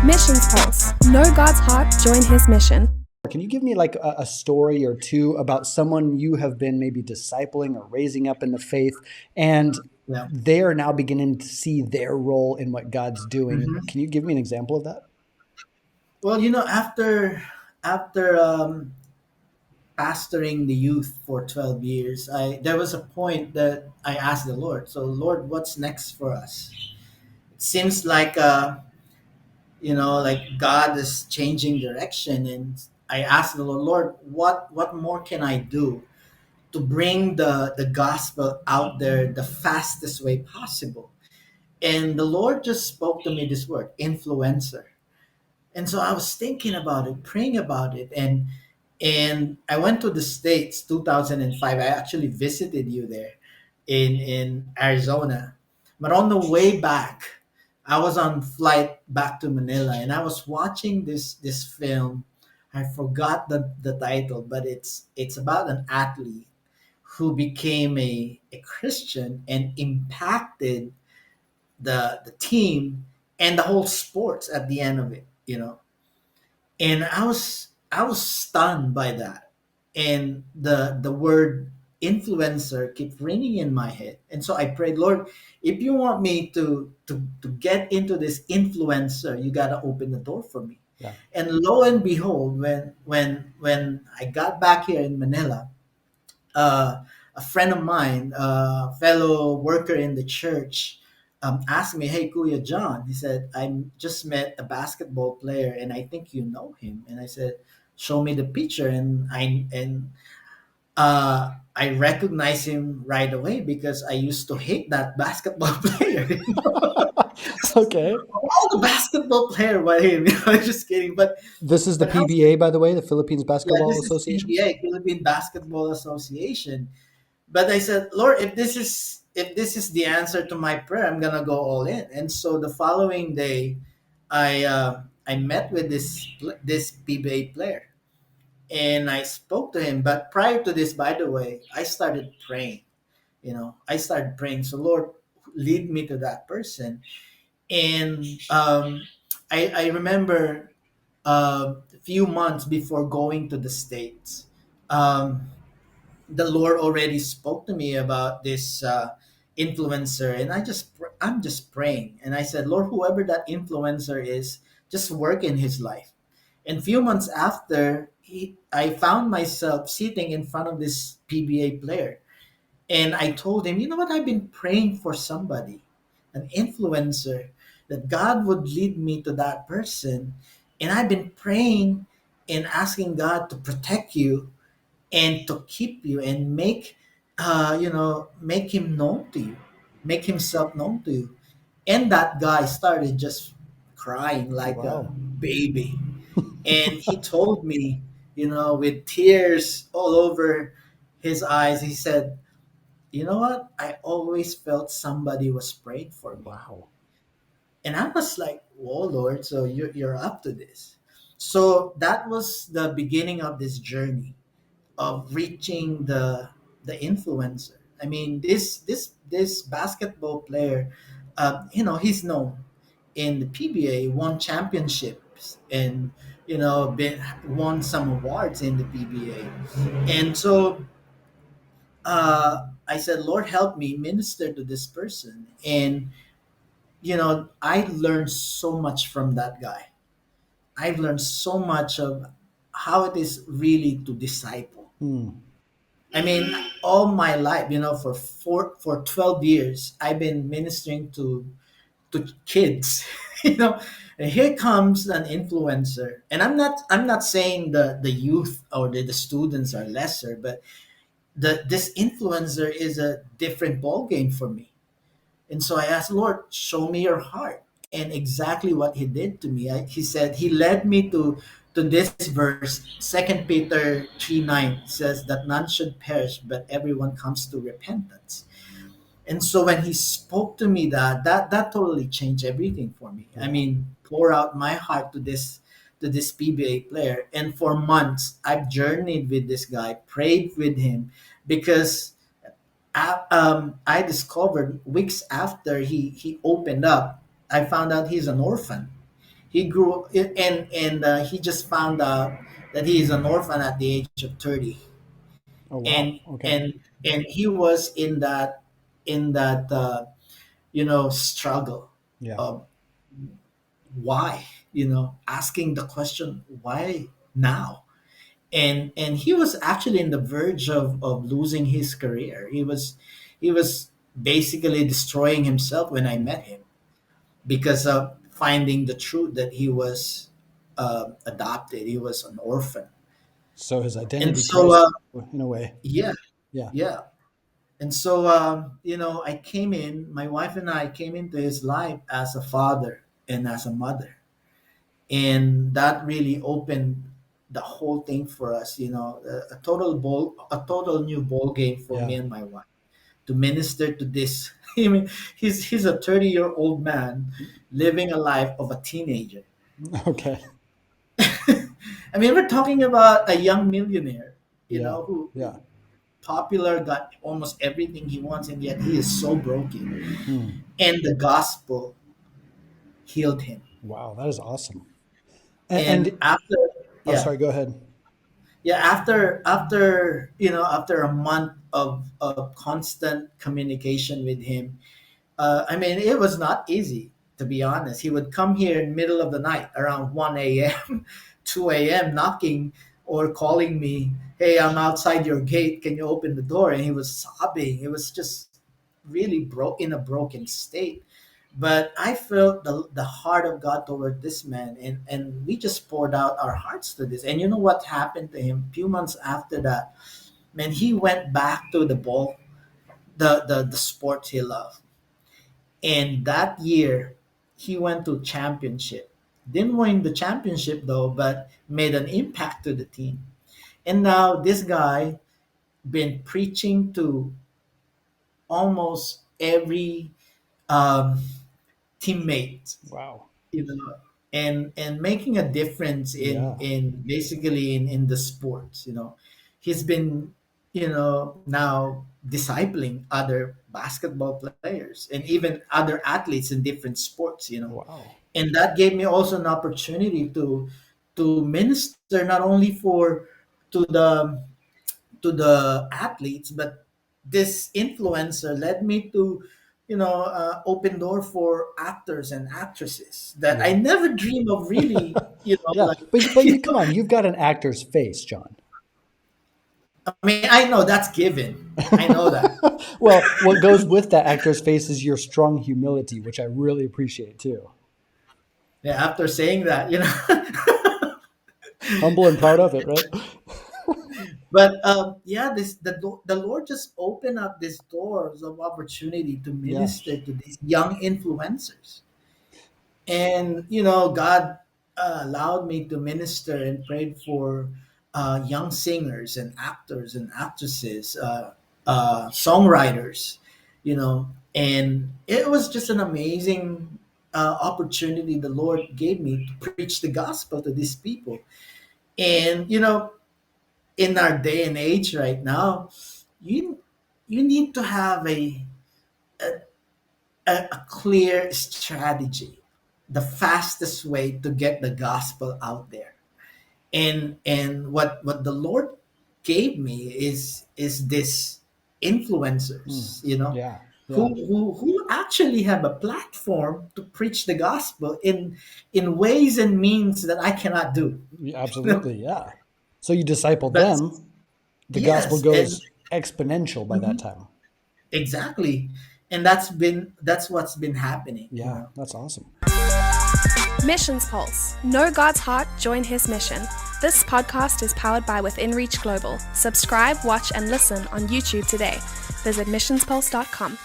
Missions Pulse. Know God's heart, join his mission. Can you give me like a story or two about someone you have been maybe discipling or raising up in the faith, and Yeah. they are now beginning to see their role in what God's doing? hmm Can you give me an example of that? Well, after pastoring the youth for 12 years, I there was a point that I asked the Lord, so Lord, what's next for us? It seems like like God is changing direction, and I asked the Lord, Lord, what more can I do to bring the gospel out there the fastest way possible? And the Lord just spoke to me this word, influencer. And so I was thinking about it, praying about it, and I went to the States 2005. I actually visited you there in Arizona. But on the way back, I was on flight back to Manila, and I was watching this film. I forgot the title, but it's about an athlete who became a Christian and impacted the team and the whole sports at the end of it. And I was stunned by that, and the word influencer kept ringing in my head. And so I prayed, Lord, if you want me to get into this influencer, you got to open the door for me. Yeah. And lo and behold, when I got back here in Manila, a friend of mine, a fellow worker in the church, asked me, "Hey, Kuya John," he said, "I just met a basketball player, and I think you know him." And I said, "Show me the picture," and I recognize him right away because I used to hate that basketball player. Okay. All the basketball player by him. Just kidding, This is the but how PBA, by the way, the Philippines yeah, Basketball this is Association. PBA, Philippine Basketball Association. But I said, Lord, if this is the answer to my prayer, I'm gonna go all in. And so the following day, I met with this PBA player, and I spoke to him. But prior to this, by the way, I started praying. I started praying. So Lord, lead me to that person. And I remember a few months before going to the States. The Lord already spoke to me about this influencer, and I'm just praying, and I said, Lord, whoever that influencer is, just work in his life. And few months after, I found myself sitting in front of this PBA player, and I told him, you know what, I've been praying for somebody, an influencer, that God would lead me to that person, and I've been praying and asking God to protect you and to keep you and make him known to you, make himself known to you. And that guy started just crying like a Wow. baby, and he told me, with tears all over his eyes, he said, you know what, I always felt somebody was praying for me. Wow. And I was like, whoa, Lord, so you're up to this. So that was the beginning of this journey of reaching the influencer. I mean, this basketball player, he's known in the PBA, won championships, and won some awards in the PBA. And so I said, Lord, help me minister to this person. And I learned so much from that guy. I've learned so much of how it is really to disciple. Hmm. I mean, all my life, for 12 years, I've been ministering to kids, And here comes an influencer, and I'm not saying the youth or the students are lesser, but this influencer is a different ball game for me. And so I asked, Lord, show me your heart. And exactly what he did to me. He said, he led me to this verse, 2 Peter 3:9 says that none should perish, but everyone comes to repentance. And so when he spoke to me that totally changed everything for me. I Yeah. mean, pour out my heart to this PBA player. And for months, I've journeyed with this guy, prayed with him, because I discovered weeks after he opened up, I found out he's an orphan. He grew and he just found out that he is an orphan at the age of 30, Oh wow. and Okay. and he was in that struggle Yeah. of why, asking the question why now. And he was actually in the verge of losing his career. He was basically destroying himself when I met him because of finding the truth that he was adopted. He was an orphan. So his And identity so crisis, in a way. yeah, Yeah. yeah. And so my wife and I came into his life as a father and as a mother, and that really opened the whole thing for us. A total new ball game for me Yeah. and my wife to minister to this. I mean, he's a 30-year-old man living a life of a teenager. Okay. I mean, we're talking about a young millionaire, Yeah. who Yeah. popular, got almost everything he wants, and yet he is so broken. Hmm. And the gospel healed him. Wow, that is awesome. And And after, oh, yeah, sorry. Go ahead. yeah, after a month of constant communication with him, I mean, it was not easy, to be honest. He would come here in middle of the night around 1 a.m., 2 a.m., knocking or calling me, "Hey, I'm outside your gate. Can you open the door?" And he was sobbing. It was just really in a broken state. But I felt the heart of God toward this man, and we just poured out our hearts to this. And you know what happened to him? A few months after that, man, he went back to the ball, the sport he loved. And that year, he went to championship. Didn't win the championship though, but made an impact to the team. And now this guy been preaching to almost every um, teammate, Wow. you know, and making a difference in Yeah. in basically in the sports. He's been now discipling other basketball players and even other athletes in different sports. Wow. And that gave me also an opportunity to minister not only for to the athletes, but this influencer led me to open door for actors and actresses that I Yeah. never dreamed of, really. Yeah. Like, But you come on, you've got an actor's face, John. I mean, I know that's given. I know that. Well, what goes with that actor's face is your strong humility, which I really appreciate too. Yeah, after saying that. Humble and proud of it, right? But yeah, the Lord just opened up these doors of opportunity to Yeah. minister to these young influencers. And God allowed me to minister and prayed for young singers and actors and actresses, songwriters, and it was just an amazing opportunity the Lord gave me to preach the gospel to these people. And in our day and age right now, you you need to have a clear strategy, the fastest way to get the gospel out there. And what the Lord gave me is this Mm. influencers, Yeah. who, Yeah. who actually have a platform to preach the gospel in ways and means that I cannot do. Yeah, absolutely. Yeah. So you disciple But them, the gospel yes, and goes exponential by that mhm, time. exactly. And that's what's been happening. Yeah, that's awesome. Missions Pulse. Know God's heart, join His mission. This podcast is powered by Within Reach Global. Subscribe, watch, and listen on YouTube today. Visit missionspulse.com.